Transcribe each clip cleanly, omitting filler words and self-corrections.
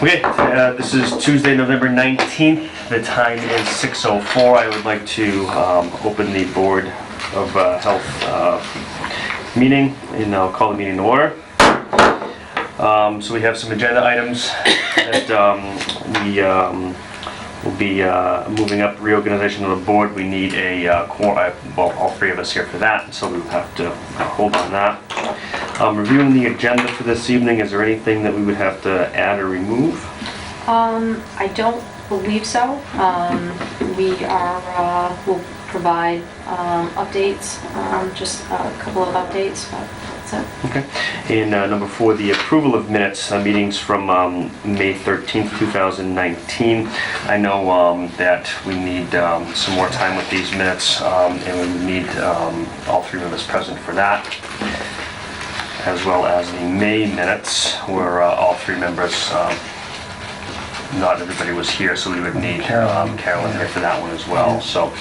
Okay, this is Tuesday, November 19th. The time is 6:04. I would like to open the Board of Health meeting, and I'll call the meeting to order. So we have some agenda items that we will be moving up reorganization of the board. We need a quorum, well, all three of us here for that, so we will have to hold on that. Reviewing the agenda for this evening, is there anything that we would have to add or remove? I don't believe so. We'll provide updates, just a couple of updates, but that's it. Okay. And number 4, the approval of minutes, meetings from May 13th, 2019. I know that we need some more time with these minutes, and we need all three of us present for that, as well as the May minutes, where all three members, not everybody was here, so we would need Carolyn here for that one as well. So,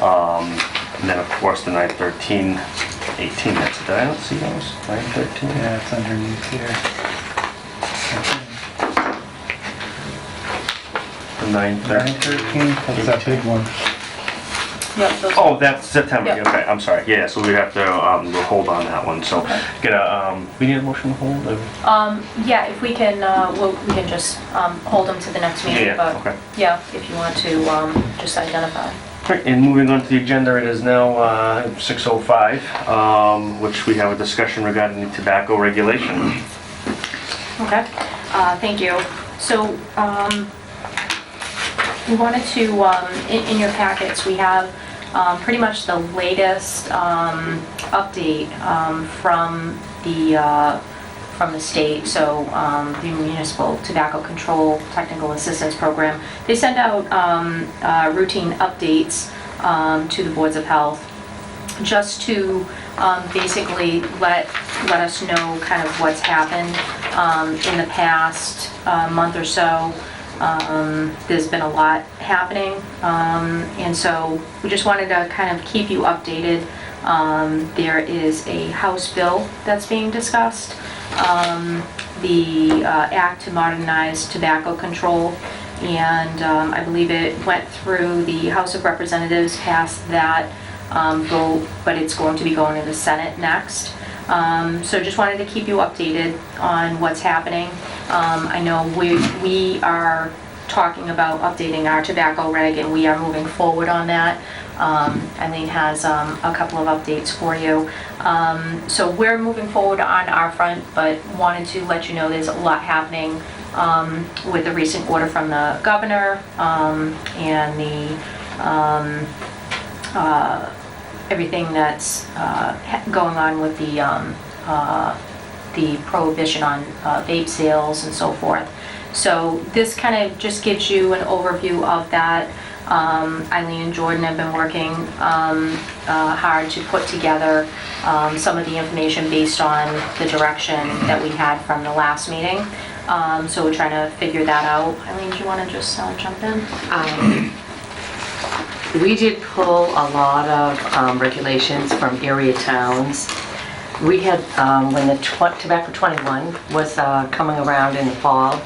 and then of course the 9/13, 18 minutes. Did I not see those? 9/13? Yeah, it's underneath here. The 9/13. 9/13, that's that big one. Yep, those. Oh, that's September. Yep. Okay, I'm sorry. Yeah, so we have to we'll hold on that one. So, get a we need a motion to hold. Yeah, if we can, we can just hold them to the next meeting, Yeah, but okay. yeah, if you want to just identify. Right, and moving on to the agenda, it is now 6:05, which we have a discussion regarding the tobacco regulation. Okay, thank you. So, we wanted to, in your packets, we have pretty much the latest update from the state, so the Municipal Tobacco Control Technical Assistance Program. They send out routine updates to the boards of health, just to basically let us know kind of what's happened in the past month or so. There's been a lot happening, and so we just wanted to kind of keep you updated. There is a House bill that's being discussed, the Act to Modernize Tobacco Control, and I believe it went through the House of Representatives, passed that vote, but it's going to be going to the Senate next. So just wanted to keep you updated on what's happening. I know we are talking about updating our tobacco reg, and we are moving forward on that. Eileen has a couple of updates for you. So we're moving forward on our front, but wanted to let you know there's a lot happening with the recent order from the governor and the everything that's going on with the prohibition on vape sales and so forth. So this kind of just gives you an overview of that. Eileen and Jordan have been working hard to put together some of the information based on the direction that we had from the last meeting. So we're trying to figure that out. Eileen, do you want to just jump in? We did pull a lot of regulations from area towns. We had, when the Tobacco 21 was coming around in the fall,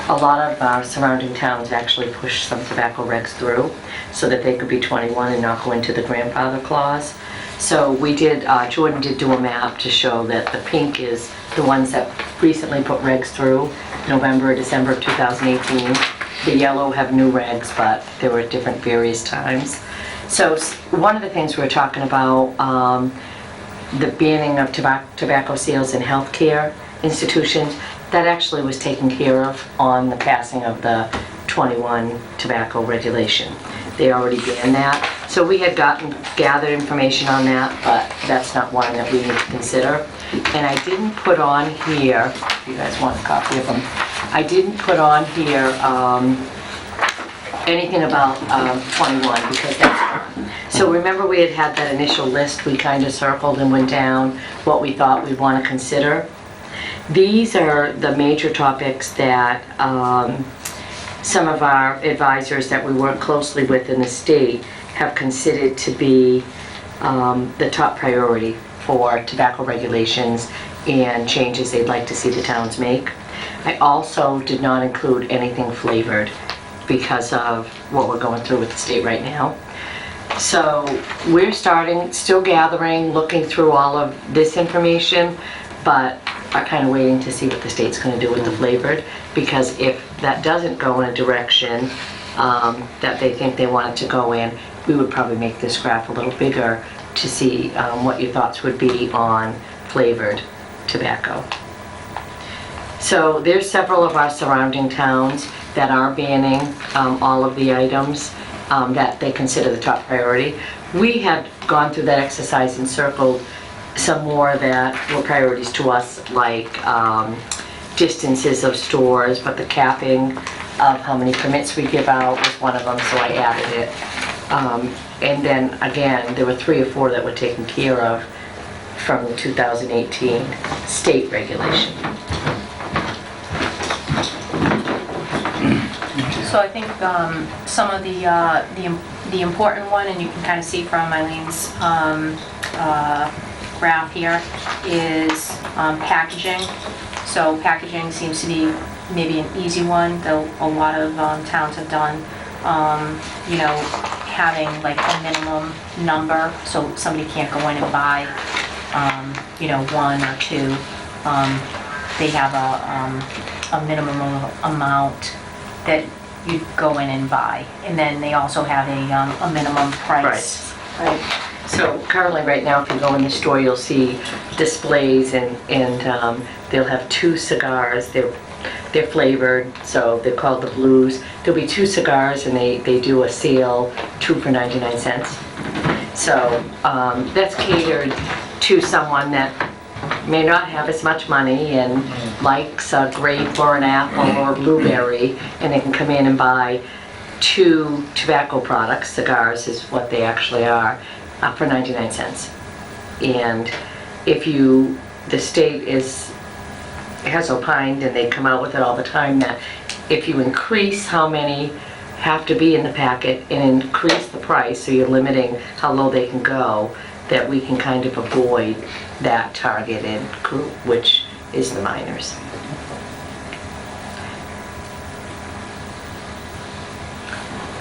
a lot of our surrounding towns actually pushed some tobacco regs through so that they could be 21 and not go into the grandfather clause. So we did, Jordan did do a map to show that the pink is the ones that recently put regs through, November, December of 2018. The yellow have new regs, but they were at different various times. So one of the things we were talking about, the banning of tobacco sales in healthcare institutions, that actually was taken care of on the passing of the 21 tobacco regulation. They already banned that. So we had gathered information on that, but that's not one that we need to consider. And I didn't put on here, if you guys want a copy of them, I didn't put on here anything about 21 because that's, so remember we had that initial list, we kind of circled and went down what we thought we'd want to consider. These are the major topics that some of our advisors that we work closely with in the state have considered to be the top priority for tobacco regulations and changes they'd like to see the towns make. I also did not include anything flavored because of what we're going through with the state right now. So we're still gathering, looking through all of this information, but are kind of waiting to see what the state's going to do with the flavored, because if that doesn't go in a direction that they think they want it to go in, we would probably make this graph a little bigger to see what your thoughts would be on flavored tobacco. So there's several of our surrounding towns that are banning all of the items that they consider the top priority. We had gone through that exercise and circled some more that were priorities to us, like distances of stores, but the capping of how many permits we give out was one of them, so I added it. And then again, there were 3 or 4 that were taken care of from the 2018 state regulation. So I think some of the important one, and you can kind of see from Eileen's graph here, is packaging. So packaging seems to be maybe an easy one, though a lot of towns have done, having like a minimum number, so somebody can't go in and buy, 1 or 2. They have a minimum amount that you go in and buy, and then they also have a minimum price. Right. So currently, right now, if you go in the store, you'll see displays, and they'll have 2 cigars. They're flavored, so they're called the blues. There'll be 2 cigars, and they do a sale, 2 for 99 cents. So that's catered to someone that may not have as much money and likes a grape or an apple or a blueberry, and they can come in and buy 2 tobacco products, cigars is what they actually are, for 99 cents. And if the state has opined, and they come out with it all the time, that if you increase how many have to be in the packet and increase the price, so you're limiting how low they can go, that we can kind of avoid that targeted group, which is the minors.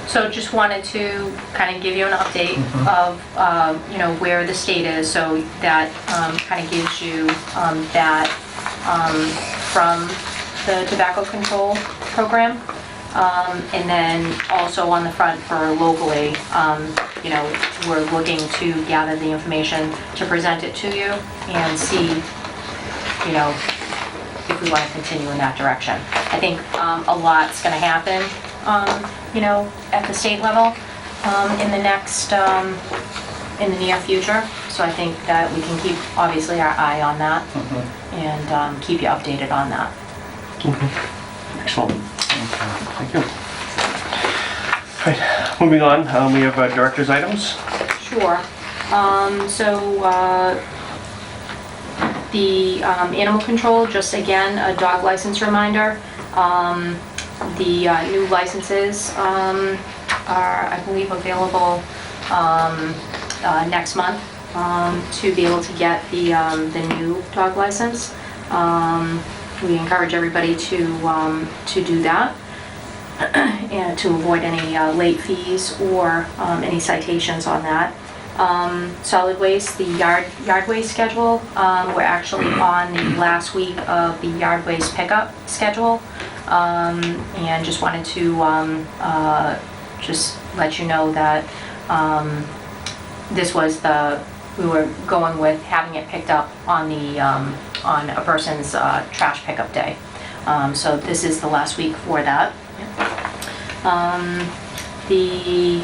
So just wanted to kind of give you an update of, where the state is, so that kind of gives you that from the tobacco control program. And then also on the front for locally, we're looking to gather the information to present it to you and see, if we want to continue in that direction. I think a lot's going to happen, at the state level in the next, in the near future. So I think that we can keep, obviously, our eye on that and keep you updated on that. Excellent. Thank you. All right, moving on, we have director's items. Sure. The animal control, just again, a dog license reminder. The new licenses are, I believe, available next month to be able to get the new dog license. We encourage everybody to do that and to avoid any late fees or any citations on that. Solid waste, the yard waste schedule, we're actually on the last week of the yard waste pickup schedule, and just wanted to just let you know that we were going with having it picked up on on a person's trash pickup day. So this is the last week for that. The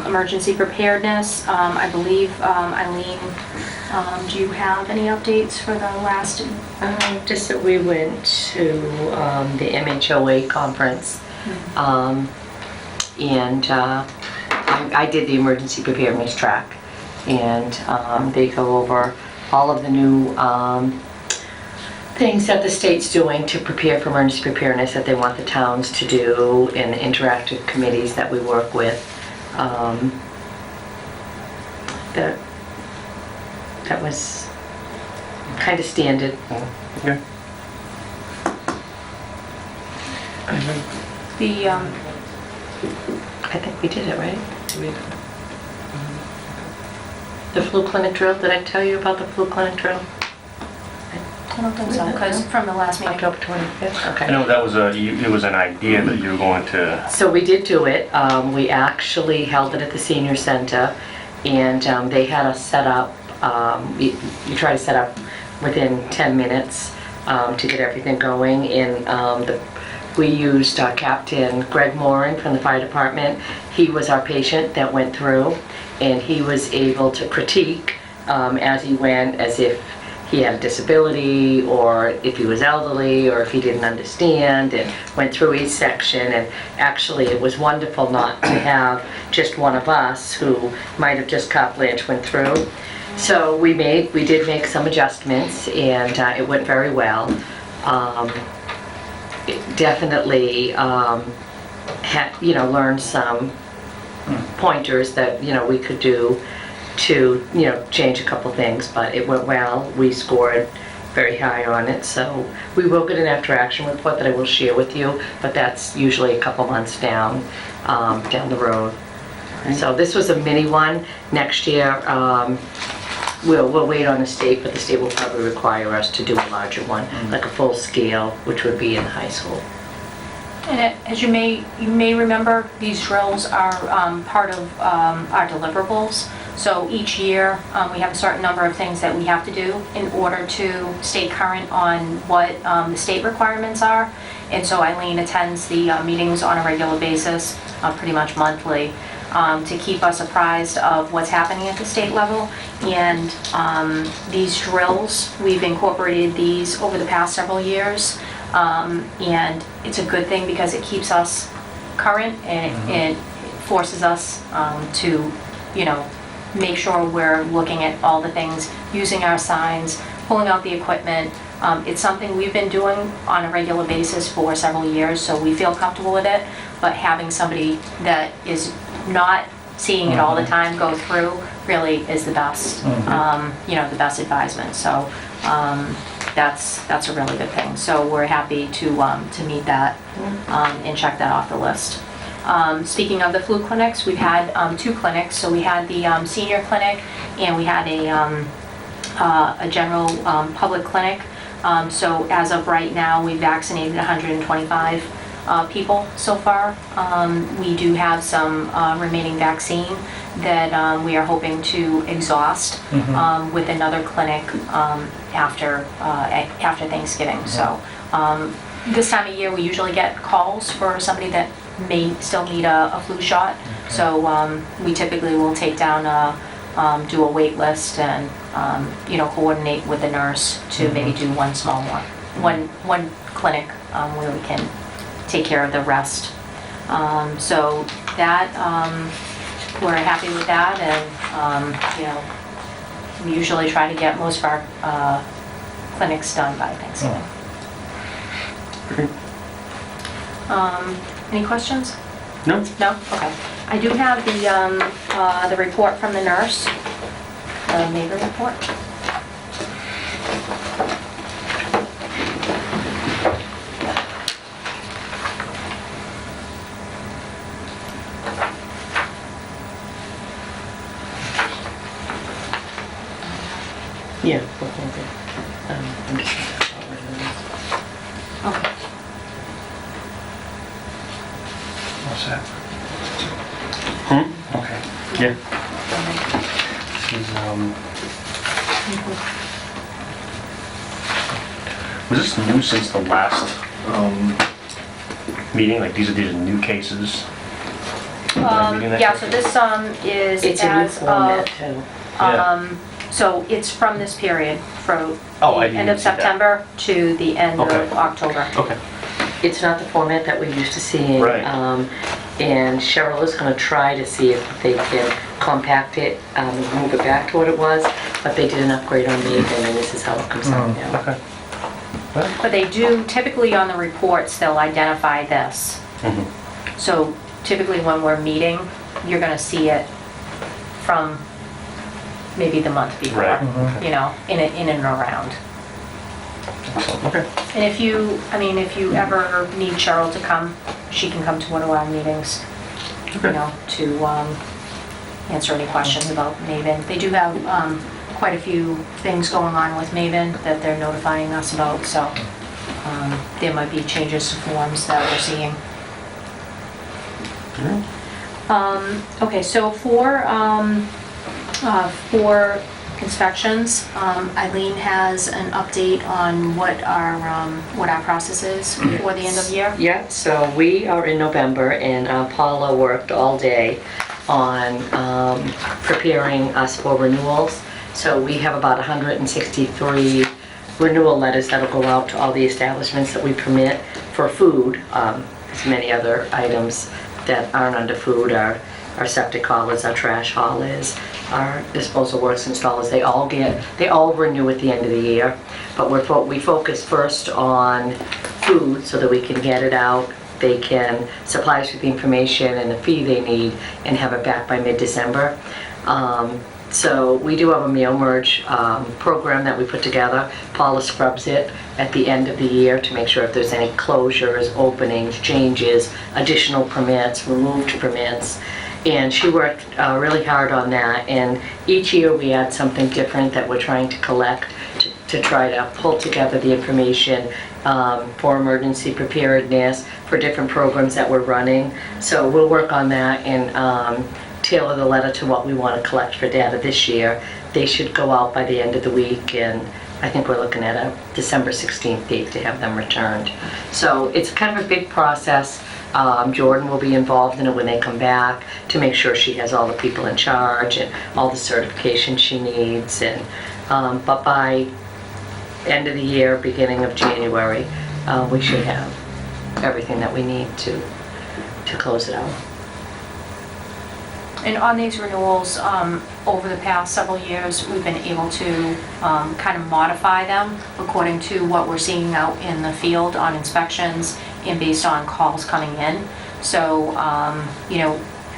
emergency preparedness, I believe, Eileen, do you have any updates for the last? Just that we went to the MHOA conference, and I did the emergency preparedness track, and they go over all of the new things that the state's doing to prepare for emergency preparedness that they want the towns to do, and the interactive committees that we work with. That was kind of standard. Okay. The, I think we did it, right? The flu clinic drill, did I tell you about the flu clinic drill? I don't think so, because from the last meeting. October 25th, okay. I know that was it was an idea that you were going to, So we did do it. We actually held it at the senior center, and they had us set up, you try to set up within 10 minutes to get everything going. And we used Captain Greg Moran from the fire department. He was our patient that went through, and he was able to critique as he went, as if he had a disability, or if he was elderly, or if he didn't understand, and went through each section. And actually, it was wonderful not to have just one of us who might have just carte blanche went through. So we did make some adjustments, and it went very well. It definitely had, learned some pointers that, we could do to, change a couple things, but it went well. We scored very high on it, so we will get an after-action report that I will share with you, but that's usually a couple months down the road. So this was a mini one. Next year, we'll wait on the state, but the state will probably require us to do a larger one, like a full scale, which would be in the high school. And as you may remember, these drills are part of our deliverables. So each year, we have a certain number of things that we have to do in order to stay current on what the state requirements are. And so Eileen attends the meetings on a regular basis, pretty much monthly, to keep us apprised of what's happening at the state level. And these drills, we've incorporated these over the past several years. And it's a good thing because it keeps us current, and it forces us to, make sure we're looking at all the things, using our signs, pulling out the equipment. It's something we've been doing on a regular basis for several years, so we feel comfortable with it. But having somebody that is not seeing it all the time go through really is the best, the best advisement. So that's a really good thing. So we're happy to meet that and check that off the list. Speaking of the flu clinics, we've had 2 clinics. So we had the senior clinic, and we had a general public clinic. So as of right now, we vaccinated 125 people so far. We do have some remaining vaccine that we are hoping to exhaust with another clinic after Thanksgiving. So this time of year, we usually get calls for somebody that may still need a flu shot. So we typically will take down do a wait list and coordinate with the nurse to maybe do one small one clinic where we can take care of the rest. So that we're happy with that, and we usually try to get most of our clinics done by Thanksgiving. Any questions? no? No? Okay. I do have the report from the nurse, the neighbor report. Yeah. Okay. What's that? Okay. Yeah. This is, was this new since the last meeting? Like these are new cases? Yeah, so this is It's a new as format of, too. Yeah. so it's from this period, from Oh, the I didn't end of see that. September to the end Okay. of October. Okay. It's not the format that we're used to seeing. Right. And Cheryl is going to try to see if they can compact it, move it back to what it was, but they did an upgrade on the evening, and this is how it comes out now. Okay. But they do, typically on the reports, they'll identify this. Mhm. So typically when we're meeting, you're gonna see it from maybe the month before, Right. in and around. Excellent. Okay. And if you ever need Cheryl to come, she can come to one of our meetings, Okay. to answer any questions about Maven. They do have quite a few things going on with Maven that they're notifying us about, so there might be changes to forms that we're seeing. Okay, so for inspections, Eileen has an update on what our process is for the end of the year. Yeah, so we are in November, and Paula worked all day on preparing us for renewals. So we have about 163 renewal letters that'll go out to all the establishments that we permit for food. There's many other items that aren't under food, our septic haulers, our trash haulers, our disposal works installers, they all renew at the end of the year. But we focus first on food so that we can get it out. They can supply us with the information and the fee they need and have it back by mid-December. So we do have a meal merge program that we put together. Paula scrubs it at the end of the year to make sure if there's any closures, openings, changes, additional permits, removed permits. And she worked really hard on that, and each year we add something different that we're trying to collect to try to pull together the information for emergency preparedness, for different programs that we're running. So we'll work on that and tailor the letter to what we want to collect for data this year. They should go out by the end of the week, and I think we're looking at a December 16th date to have them returned. So it's kind of a big process. Jordan will be involved in it when they come back to make sure she has all the people in charge and all the certification she needs. And but by end of the year, beginning of January, we should have everything that we need to close it out. And on these renewals, over the past several years, we've been able to kind of modify them according to what we're seeing out in the field on inspections and based on calls coming in. So,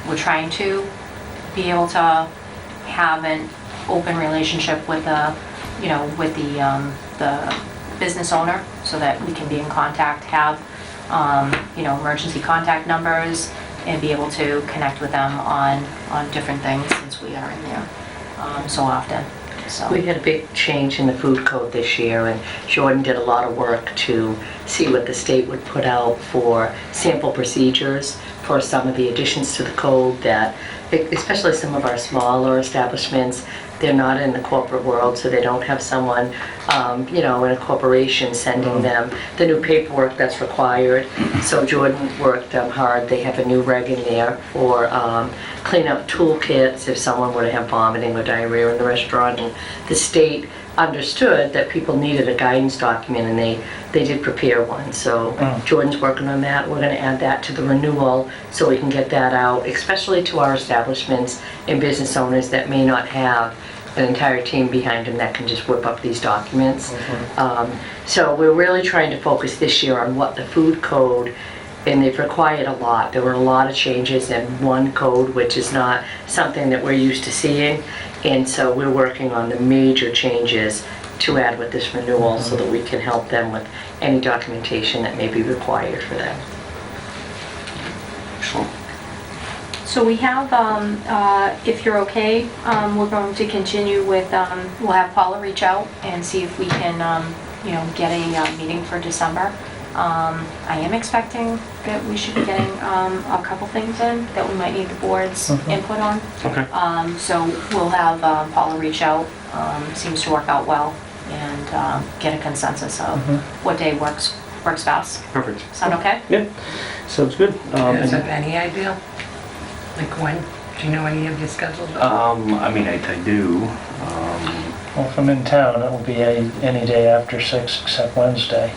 we're trying to be able to have an open relationship with the business owner so that we can be in contact, have, emergency contact numbers, and be able to connect with them on different things since we are in there so often. So We had a big change in the food code this year, and Jordan did a lot of work to see what the state would put out for sample procedures for some of the additions to the code that, especially some of our smaller establishments, they're not in the corporate world, so they don't have someone, in a corporation sending them the new paperwork that's required. So Jordan worked hard. They have a new reg in there for cleanup toolkits if someone were to have vomiting or diarrhea in the restaurant. And the state understood that people needed a guidance document, and they did prepare one. So Jordan's working on that. We're going to add that to the renewal so we can get that out, especially to our establishments and business owners that may not have an entire team behind them that can just whip up these documents. So we're really trying to focus this year on what the food code, and they've required a lot. There were a lot of changes in one code, which is not something that we're used to seeing. And so we're working on the major changes to add with this renewal so that we can help them with any documentation that may be required for them. Excellent. So we have, if you're okay, we're going to continue with, we'll have Paula reach out and see if we can, get a meeting for December. I am expecting that we should be getting a couple things in that we might need the board's input on. Okay. So we'll have Paula reach out, seems to work out well, and get a consensus of what day works best. Perfect. Sound okay? Yeah, sounds good. Is that any idea? Like when? Do you know any of your schedules? I do. Well, if I'm in town, it will be any day after 6 except Wednesday.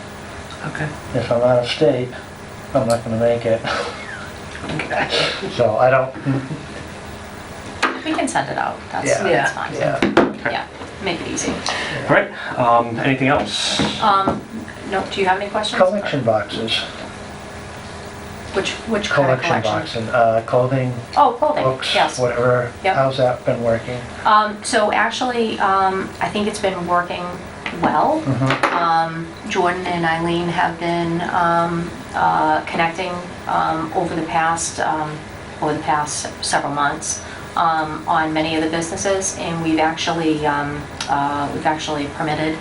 Okay. If I'm out of state, I'm not going to make it. Okay. So I don't, We can send it out, that's Yeah. fine. yeah. Yeah, make it easy. All right, anything else? No, do you have any questions? Collection boxes. Which kind of Collection collection? boxes, clothing, Oh, clothing, books, yes. whatever. Yep. How's that been working? So actually, I think it's been working well. Jordan and Eileen have been connecting over the past several months on many of the businesses, and we've actually permitted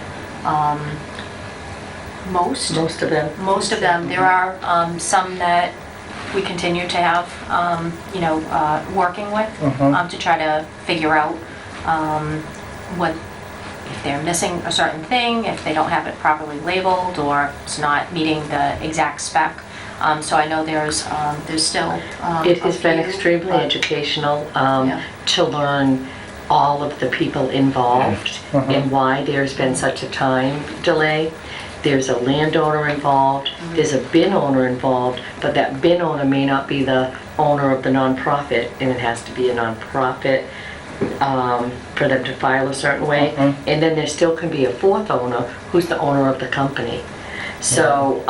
most Most of them. most of them. There are some that we continue to have, working with to try to figure out what, if they're missing a certain thing, if they don't have it properly labeled, or it's not meeting the exact spec. So I know there's still It a has been few, extremely but- educational Yeah. to learn all of the people involved and why there's been such a time delay. There's a landowner involved, there's a bin owner involved, but that bin owner may not be the owner of the nonprofit, and it has to be a nonprofit for them to file a certain way. And then there still can be a fourth owner who's the owner of the company. So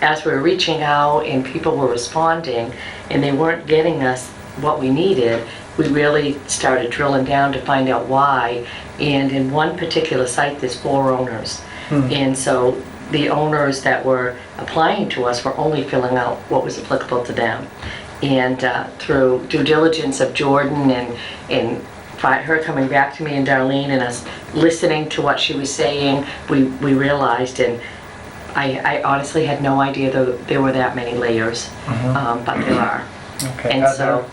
as we were reaching out and people were responding and they weren't getting us what we needed, we really started drilling down to find out why. And in one particular site, there's 4 owners. And so the owners that were applying to us were only filling out what was applicable to them. And through due diligence of Jordan and her coming back to me and Darlene and us listening to what she was saying, we realized, and I honestly had no idea there were that many layers, but there are. Okay. And so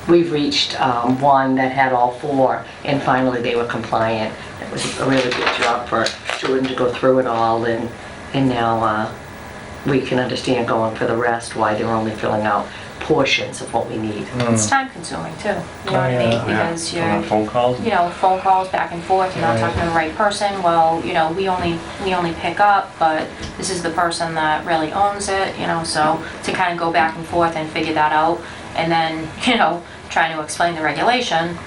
we've reached one that had all 4, and finally they were compliant. It was a really good job for Jordan to go through it all, and now we can understand going for the rest why they're only filling out portions of what we need. It's time consuming too, you know what I yeah. mean? Because you're, Phone calls? phone calls back and forth, you're not Right. talking to the right person. Well, we only pick up, but this is the person that really owns it, so to kind of go back and forth and figure that out, and then, trying to explain the regulation,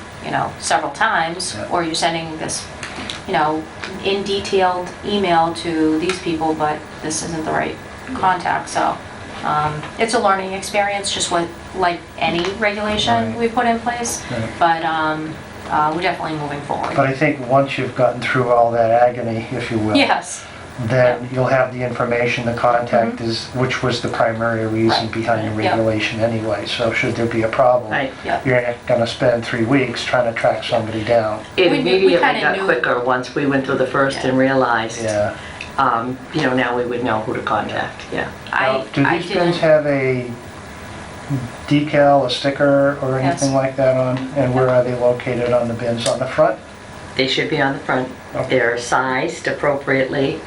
several times, or you're sending this, in detailed email to these people, but this isn't the right contact, so it's a learning experience, just like any regulation Right. we put in place, Right. but we're definitely moving forward. But I think once you've gotten through all that agony, if you will, Yes, then you'll have the information, the contact is, which was the primary reason Right. behind the Yep. regulation anyway. So should there be a problem, Right. Yep. you're not gonna spend 3 weeks trying to track somebody down. It We immediately kinda got knew- quicker once we went through the first and realized, Yeah. now we would know who to contact, yeah. Now, do I these bins didn't, have a decal, a sticker, or anything Yes. like that on? And where are they located on the bins? On the front? They should be on the front. Okay. They're sized appropriately.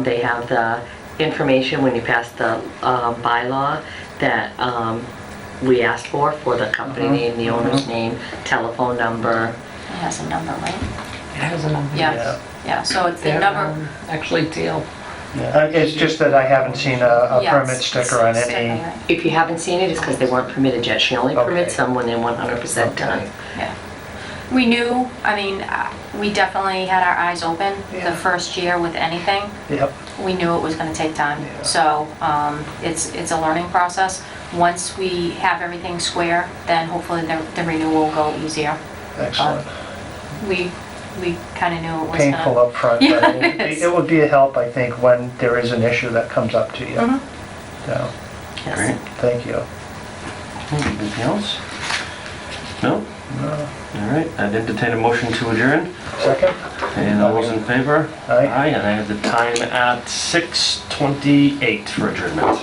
They have the information when you pass the bylaw that we asked for the company name, the owner's name, telephone number. it has a number, right? It has a number. Yeah, yeah, so it's the They're, number. actually teal. It's just that I haven't seen a Yes, permit sticker on sticker, any. right. If you haven't seen it, it's because they weren't permitted yet. She only Okay. permits them when they're 100% done. Okay. Yeah. We knew, we definitely had our eyes open Yeah. the first year with anything. Yep. We knew it was gonna take time. Yeah. So, it's a learning process. Once we have everything square, then hopefully the renewal will go easier. Excellent. We kinda knew it was Painful gonna. up front, Yeah, but it is. it would be a help, I think, when there is an issue that comes up to you. Mhm. So, Yes. Great. thank you. Anything else? No? No. All right, I'd entertain a motion to adjourn. Second? And all those in favor? Aye. Aye, and I have the time at 6:28 for adjournment.